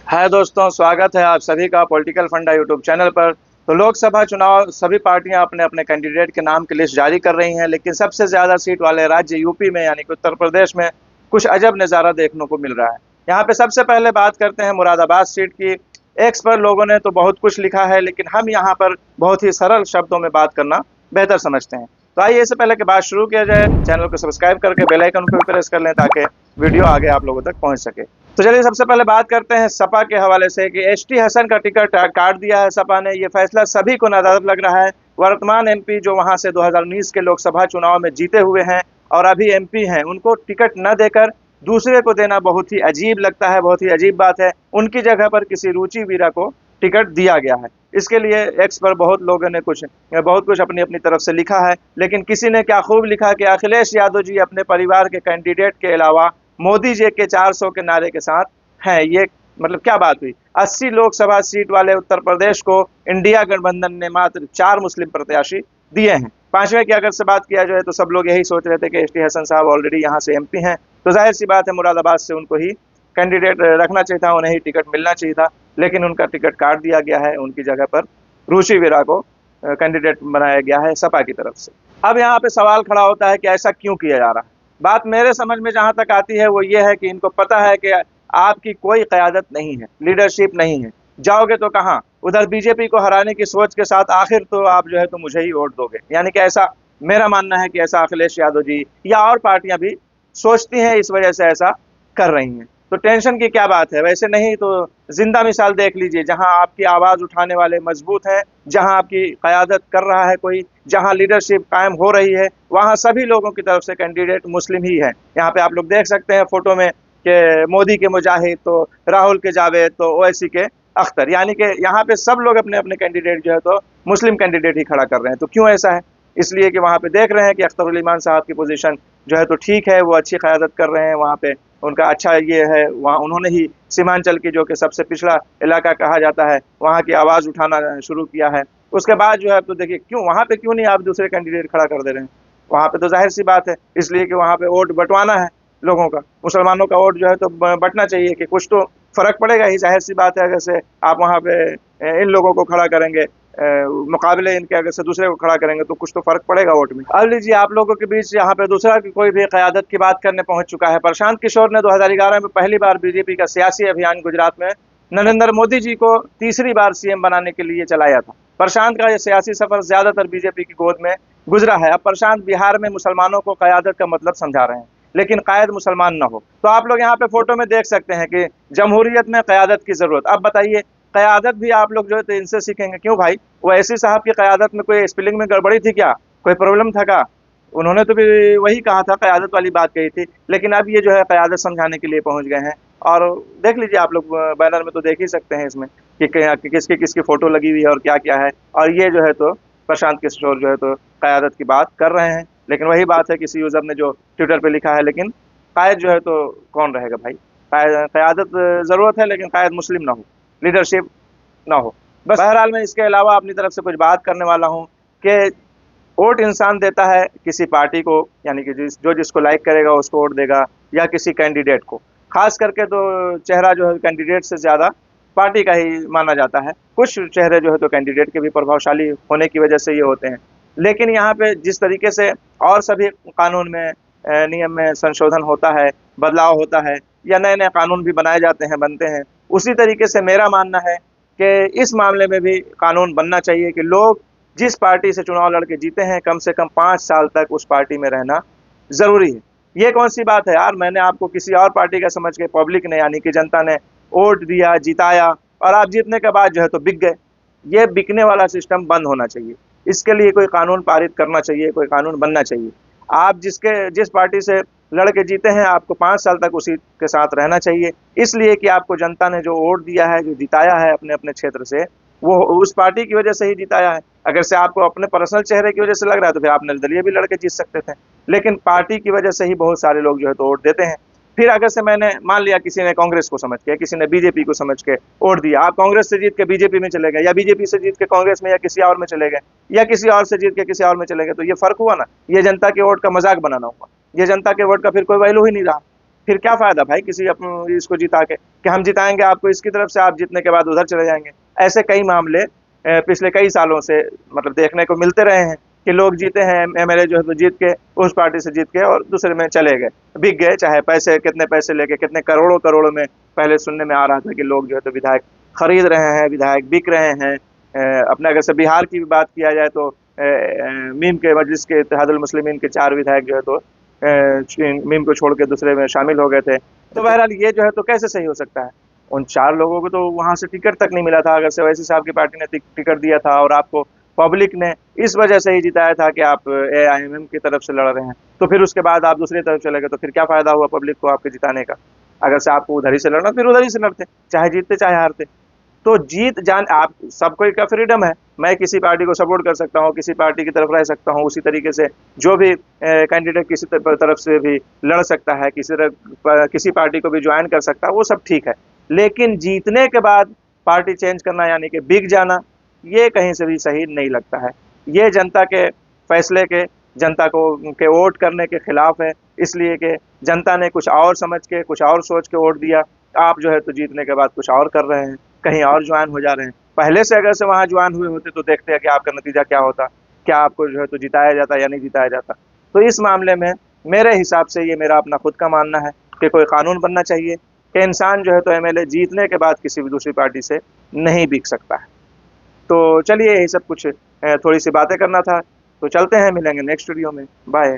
हाय दोस्तों, स्वागत है आप सभी का पॉलिटिकल फंडा यूट्यूब चैनल पर। तो लोकसभा चुनाव सभी पार्टियां अपने अपने कैंडिडेट के नाम की लिस्ट जारी कर रही हैं, लेकिन सबसे ज़्यादा सीट वाले राज्य यूपी में यानी कि उत्तर प्रदेश में कुछ अजब नज़ारा देखने को मिल रहा है। यहाँ पे सबसे पहले बात करते हैं मुरादाबाद सीट की। एक्स पर लोगों ने तो बहुत कुछ लिखा है, लेकिन हम यहाँ पर बहुत ही सरल शब्दों में बात करना बेहतर समझते हैं। तो आइए, इससे पहले कि बात शुरू किया जाए, चैनल को सब्सक्राइब करके बेल आइकन को भी प्रेस कर लें ताकि वीडियो आगे आप लोगों तक पहुँच सके। तो चलिए सबसे पहले बात करते हैं सपा के हवाले से कि एसटी हसन का टिकट काट दिया है सपा ने। ये फैसला सभी को नादार लग रहा है। वर्तमान एमपी जो वहां से 2019 के लोकसभा चुनाव में जीते हुए हैं और अभी एमपी हैं, उनको टिकट न देकर दूसरे को देना बहुत ही अजीब लगता है, बहुत ही अजीब बात है। उनकी जगह पर किसी रुचि वीरा को टिकट दिया गया है। इसके लिए एक्स पर बहुत लोगों ने बहुत कुछ अपनी अपनी तरफ से लिखा है, लेकिन किसी ने क्या खूब लिखा कि अखिलेश यादव जी अपने परिवार के कैंडिडेट के अलावा मोदी जी के 400 के नारे के साथ हैं। ये मतलब क्या बात हुई। 80 लोकसभा सीट वाले उत्तर प्रदेश को इंडिया गठबंधन ने मात्र 4 मुस्लिम प्रत्याशी दिए हैं। पांचवें की अगर से बात किया जाए तो सब लोग यही सोच रहे थे कि एसटी हसन साहब ऑलरेडी यहाँ से एमपी हैं, तो जाहिर सी बात है मुरादाबाद से उनको ही कैंडिडेट रखना चाहिए था, उन्हें ही टिकट मिलना चाहिए था। लेकिन उनका टिकट काट दिया गया है, उनकी जगह पर रुचि वीरा को कैंडिडेट बनाया गया है सपा की तरफ से। अब यहाँ पे सवाल खड़ा होता है कि ऐसा क्यों किया जा रहा है। बात मेरे समझ में जहां तक आती है वो ये है कि इनको पता है कि आपकी कोई क़यादत नहीं है, लीडरशिप नहीं है, जाओगे तो कहाँ, उधर बीजेपी को हराने की सोच के साथ आखिर तो आप जो है तो मुझे ही वोट दोगे। यानी कि ऐसा मेरा मानना है कि ऐसा अखिलेश यादव जी या और पार्टियां भी सोचती हैं, इस वजह से ऐसा कर रही हैं। तो टेंशन की क्या बात है। वैसे नहीं तो जिंदा मिसाल देख लीजिए, जहां आपकी आवाज उठाने वाले मजबूत हैं, जहां आपकी क़यादत कर रहा है कोई, जहां लीडरशिप कायम हो रही है, वहां सभी लोगों की तरफ से कैंडिडेट मुस्लिम ही है। यहाँ पे आप लोग देख सकते हैं फोटो में कि मोदी के मुजाहिद, तो राहुल के जावेद, तो ओवैसी के अख्तर, यानी कि यहाँ पे सब लोग अपने अपने कैंडिडेट जो है तो मुस्लिम कैंडिडेट ही खड़ा कर रहे हैं। तो क्यों ऐसा है? इसलिए कि वहाँ पे देख रहे हैं कि अख्तरुल ईमान साहब की पोजीशन जो है तो ठीक है, वो अच्छी क़यादत कर रहे हैं, वहाँ पे उनका अच्छा ये है। वहाँ उन्होंने ही सीमांचल की जो कि सबसे पिछड़ा इलाका कहा जाता है, वहाँ की आवाज़ उठाना शुरू किया है। उसके बाद जो है तो देखिए क्यों वहाँ पे क्यों नहीं आप दूसरे कैंडिडेट खड़ा कर दे रहे हैं। वहाँ पे तो जाहिर सी बात है, इसलिए कि वहाँ पे वोट बंटवाना है लोगों का, मुसलमानों का वोट जो है तो बंटना चाहिए कि कुछ तो फ़र्क पड़ेगा ही। जाहिर सी बात है, अगर से आप वहाँ पे इन लोगों को खड़ा करेंगे मुकाबले इनके, अगर से दूसरे को खड़ा करेंगे तो कुछ तो फर्क पड़ेगा वोट में। अब लीजिए आप लोगों के बीच यहाँ पे दूसरा की कोई भी क़यादत की बात करने पहुंच चुका है। प्रशांत किशोर ने 2011 में पहली बार बीजेपी का सियासी अभियान गुजरात में नरेंद्र मोदी जी को तीसरी बार सीएम बनाने के लिए चलाया था। प्रशांत का यह सियासी सफर ज्यादातर बीजेपी की गोद में गुजरा है। अब प्रशांत बिहार में मुसलमानों को क़यादत का मतलब समझा रहे हैं, लेकिन कायद मुसलमान न हो। तो आप लोग यहाँ पे फोटो में देख सकते हैं कि जमहूरियत में क़यादत की जरूरत। अब बताइए, क़यादत भी आप लोग जो है तो इनसे सीखेंगे क्यों भाई? वो ऐसी साहब की क़यादत में कोई स्पेलिंग में गड़बड़ी थी क्या? कोई प्रॉब्लम था क्या? उन्होंने तो भी वही कहा था, क़यादत वाली बात कही थी। लेकिन अब ये जो है क़यादत समझाने के लिए पहुंच गए हैं। और देख लीजिए आप लोग बैनर में तो देख ही सकते हैं इसमें कि किसकी किसकी फोटो लगी हुई है और क्या क्या है। और ये जो है तो प्रशांत किशोर जो है तो क़यादत की बात कर रहे हैं। लेकिन वही बात है, किसी यूजर ने जो ट्विटर पे लिखा है, लेकिन कायद जो है तो कौन रहेगा भाई? क़यादत ज़रूरत है, लेकिन कायद मुस्लिम ना हो, लीडरशिप ना हो। बस बहरहाल मैं इसके अलावा अपनी तरफ से कुछ बात करने वाला हूँ कि वोट इंसान देता है किसी पार्टी को, यानी कि जिसको लाइक करेगा उसको वोट देगा, या किसी कैंडिडेट को। खास करके तो चेहरा जो है कैंडिडेट से ज़्यादा पार्टी का ही माना जाता है। कुछ चेहरे जो है तो कैंडिडेट के भी प्रभावशाली होने की वजह से ये होते हैं। लेकिन यहाँ पे जिस तरीके से और सभी कानून में नियम में संशोधन होता है, बदलाव होता है, या नए नए कानून भी बनाए जाते हैं, बनते हैं, उसी तरीके से मेरा मानना है कि इस मामले में भी कानून बनना चाहिए कि लोग जिस पार्टी से चुनाव लड़के जीते हैं, कम से कम 5 साल तक उस पार्टी में रहना ज़रूरी है। ये कौन सी बात है यार? मैंने आपको किसी और पार्टी का समझ के, पब्लिक ने यानी कि जनता ने वोट दिया, जिताया, और आप जीतने के बाद जो है तो बिक गए। ये बिकने वाला सिस्टम बंद होना चाहिए। इसके लिए कोई कानून पारित करना चाहिए, कोई कानून बनना चाहिए। आप जिस पार्टी से लड़के जीते हैं, आपको 5 साल तक उसी के साथ रहना चाहिए, इसलिए कि आपको जनता ने जो वोट दिया है, जो जिताया है अपने अपने क्षेत्र से, वो उस पार्टी की वजह से ही जिताया है। अगर से आपको अपने पर्सनल चेहरे की वजह से लग रहा है तो फिर आप निर्दलीय भी लड़के जीत सकते थे। लेकिन पार्टी की वजह से ही बहुत सारे लोग जो है तो वोट देते हैं। फिर अगर से मैंने मान लिया किसी ने कांग्रेस को समझ के, किसी ने बीजेपी को समझ के वोट दिया, आप कांग्रेस से जीत के बीजेपी में चले गए, या बीजेपी से जीत के कांग्रेस में या किसी और में चले गए, या किसी और से जीत के किसी और में चले गए, तो ये फर्क हुआ ना। ये जनता के वोट का मजाक बनाना हुआ, ये जनता के वोट का फिर कोई वैल्यू ही नहीं रहा। फिर क्या फायदा भाई किसी इसको जिता के, कि हम जिताएंगे आपको इसकी तरफ से, आप जीतने के बाद उधर चले जाएंगे। ऐसे कई मामले पिछले कई सालों से मतलब देखने को मिलते रहे हैं कि लोग जीते हैं, एमएलए जो है तो जीत के उस पार्टी से जीत के और दूसरे में चले गए, बिक गए, चाहे पैसे कितने पैसे लेके, कितने करोड़ों करोड़ों में। पहले सुनने में आ रहा था कि लोग जो है तो विधायक खरीद रहे हैं, विधायक बिक रहे हैं। अपने अगर से बिहार की भी बात किया जाए तो मीम के मजलिस के इत्तेहादुल मुस्लिमीन के 4 विधायक जो है तो मीम को छोड़ के दूसरे में शामिल हो गए थे। तो बहरहाल ये जो है तो कैसे सही हो सकता है? उन 4 लोगों को तो वहां से टिकट तक नहीं मिला था, अगर से ओवैसी साहब की पार्टी ने टिकट दिया था और आपको पब्लिक ने इस वजह से ही जिताया था कि आप एआईएमएम की तरफ से लड़ रहे हैं, तो फिर उसके बाद आप दूसरी तरफ चले गए, तो फिर क्या फायदा हुआ पब्लिक को आपके जिताने का? अगर से आपको उधर ही से लड़ना फिर उधर ही से लड़ते, चाहे जीतते चाहे हारते। तो जीत जान आप सबको का फ्रीडम है, मैं किसी पार्टी को सपोर्ट कर सकता हूँ, किसी पार्टी की तरफ रह सकता हूँ, उसी तरीके से जो भी कैंडिडेट किसी तरफ से भी लड़ सकता है, किसी पार्टी को भी ज्वाइन कर सकता है, वो सब ठीक है। लेकिन जीतने के बाद पार्टी चेंज करना यानी कि बिक जाना, ये कहीं से भी सही नहीं लगता है। ये जनता के फैसले के, जनता को के वोट करने के खिलाफ है, इसलिए कि जनता ने कुछ और समझ के, कुछ और सोच के वोट दिया। आप जो है तो जीतने के बाद कुछ और कर रहे हैं, कहीं और ज्वाइन हो जा रहे हैं। पहले से अगर से वहां ज्वाइन हुए होते तो देखते हैं कि आपका नतीजा क्या होता, क्या आपको जो है तो जिताया जाता या नहीं जिताया जाता। तो इस मामले में मेरे हिसाब से ये मेरा अपना खुद का मानना है कि कोई कानून बनना चाहिए कि इंसान जो है तो एमएलए जीतने के बाद किसी भी दूसरी पार्टी से नहीं बिक सकता है। तो चलिए यही सब कुछ थोड़ी सी बातें करना था, तो चलते हैं, मिलेंगे नेक्स्ट वीडियो में, बाय।